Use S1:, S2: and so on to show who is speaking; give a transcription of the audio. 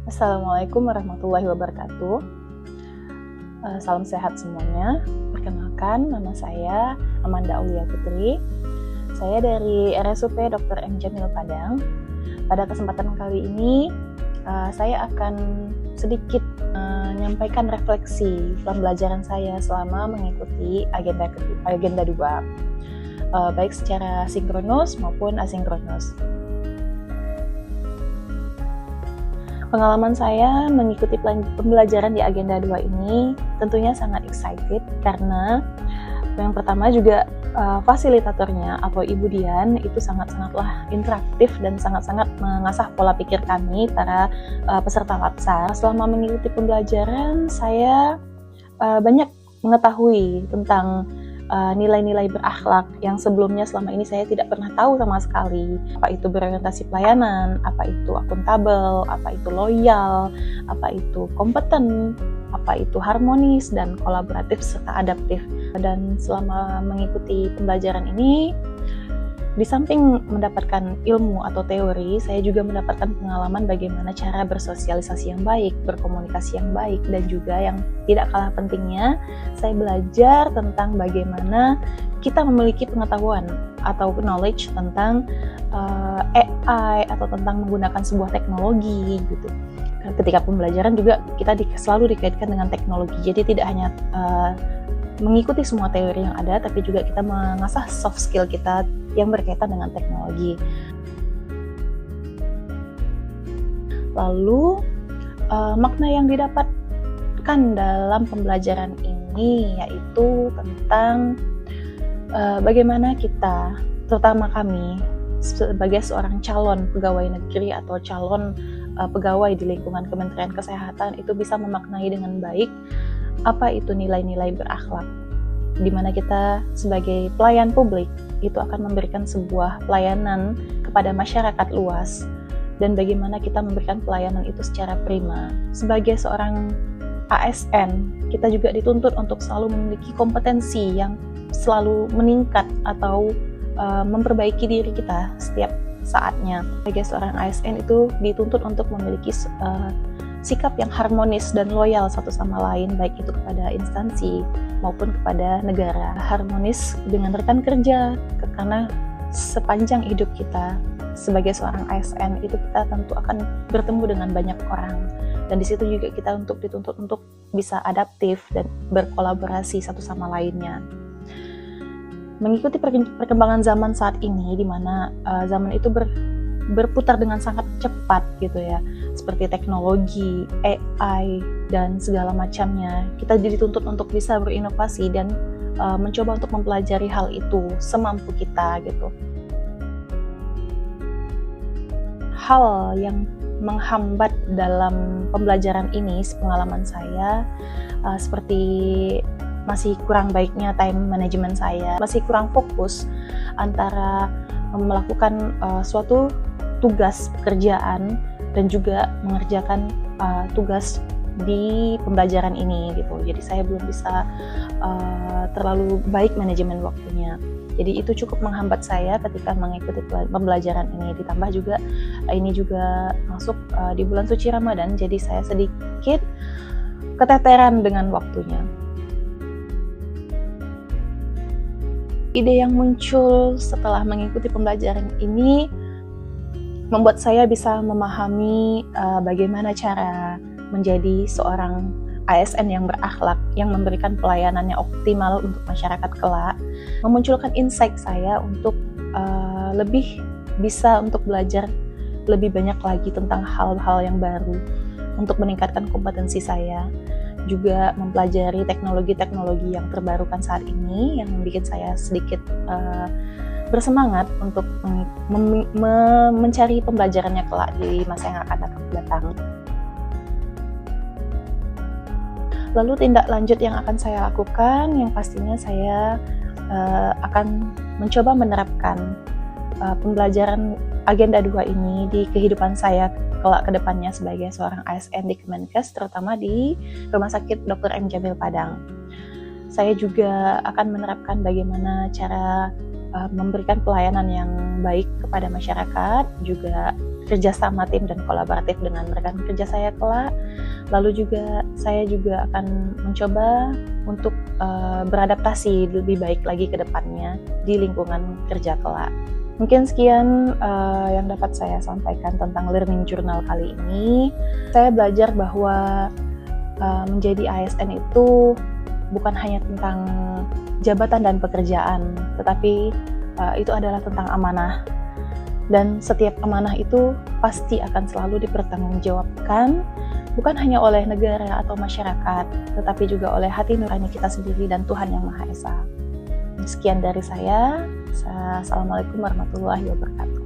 S1: Assalamualaikum warahmatullahi wabarakatuh. Salam sehat semuanya. Perkenalkan, nama saya Amanda Aulia Putri. Saya dari RSUP Dr. M. Jamil Padang. Pada kesempatan kali ini, saya akan sedikit menyampaikan refleksi pembelajaran saya selama mengikuti agenda 2, baik secara sinkronus maupun asinkronus. Pengalaman saya mengikuti pembelajaran di agenda 2 ini tentunya sangat excited karena yang pertama juga fasilitatornya atau Ibu Dian itu sangat-sangatlah interaktif dan sangat-sangat mengasah pola pikir kami para peserta Latsar. Selama mengikuti pembelajaran saya banyak mengetahui tentang nilai-nilai berakhlak yang sebelumnya selama ini saya tidak pernah tahu sama sekali. Apa itu berorientasi pelayanan, apa itu akuntabel, apa itu loyal, apa itu kompeten, apa itu harmonis dan kolaboratif serta adaptif. Dan selama mengikuti pembelajaran ini, di samping mendapatkan ilmu atau teori, saya juga mendapatkan pengalaman bagaimana cara bersosialisasi yang baik, berkomunikasi yang baik, dan juga yang tidak kalah pentingnya, saya belajar tentang bagaimana kita memiliki pengetahuan atau knowledge tentang AI atau tentang menggunakan sebuah teknologi gitu. Ketika pembelajaran juga kita selalu dikaitkan dengan teknologi, jadi tidak hanya mengikuti semua teori yang ada, tapi juga kita mengasah soft skill kita yang berkaitan dengan teknologi. Lalu makna yang didapatkan dalam pembelajaran ini yaitu tentang bagaimana kita, terutama kami sebagai seorang calon pegawai negeri atau calon pegawai di lingkungan Kementerian Kesehatan itu bisa memaknai dengan baik apa itu nilai-nilai berakhlak, di mana kita sebagai pelayan publik itu akan memberikan sebuah pelayanan kepada masyarakat luas, dan bagaimana kita memberikan pelayanan itu secara prima. Sebagai seorang ASN, kita juga dituntut untuk selalu memiliki kompetensi yang selalu meningkat atau memperbaiki diri kita setiap saatnya. Sebagai seorang ASN itu dituntut untuk memiliki sikap yang harmonis dan loyal satu sama lain, baik itu kepada instansi maupun kepada negara. Harmonis dengan rekan kerja, karena sepanjang hidup kita sebagai seorang ASN itu kita tentu akan bertemu dengan banyak orang, dan di situ juga kita dituntut untuk bisa adaptif dan berkolaborasi satu sama lainnya. Mengikuti perkembangan zaman saat ini, di mana zaman itu berputar dengan sangat cepat gitu ya, seperti teknologi, AI, dan segala macamnya. Kita dituntut untuk bisa berinovasi dan mencoba untuk mempelajari hal itu semampu kita gitu. Hal yang menghambat dalam pembelajaran ini, pengalaman saya, seperti masih kurang baiknya time management saya, masih kurang fokus antara melakukan suatu tugas pekerjaan dan juga mengerjakan tugas di pembelajaran ini gitu. Jadi saya belum bisa terlalu baik manajemen waktunya. Jadi itu cukup menghambat saya ketika mengikuti pembelajaran ini. Ditambah juga ini juga masuk di bulan suci Ramadan, jadi saya sedikit keteteran dengan waktunya. Ide yang muncul setelah mengikuti pembelajaran ini membuat saya bisa memahami bagaimana cara menjadi seorang ASN yang berakhlak, yang memberikan pelayanan yang optimal untuk masyarakat kelak, memunculkan insight saya untuk lebih bisa untuk belajar lebih banyak lagi tentang hal-hal yang baru, untuk meningkatkan kompetensi saya, juga mempelajari teknologi-teknologi yang terbarukan saat ini yang membuat saya sedikit bersemangat untuk mencari pembelajarannya kelak di masa yang akan datang. Lalu tindak lanjut yang akan saya lakukan, yang pastinya saya akan mencoba menerapkan pembelajaran agenda 2 ini di kehidupan saya kelak ke depannya sebagai seorang ASN di Kemenkes, terutama di Rumah Sakit Dr. M. Jamil Padang. Saya juga akan menerapkan bagaimana cara memberikan pelayanan yang baik kepada masyarakat, juga kerjasama tim dan kolaboratif dengan rekan kerja saya kelak. Lalu juga saya juga akan mencoba untuk beradaptasi lebih baik lagi ke depannya di lingkungan kerja kelak. Mungkin sekian yang dapat saya sampaikan tentang learning journal kali ini. Saya belajar bahwa menjadi ASN itu bukan hanya tentang jabatan dan pekerjaan, tetapi itu adalah tentang amanah. Dan setiap amanah itu pasti akan selalu dipertanggungjawabkan, bukan hanya oleh negara atau masyarakat, tetapi juga oleh hati nurani kita sendiri dan Tuhan Yang Maha Esa. Sekian dari saya. Assalamualaikum warahmatullahi wabarakatuh.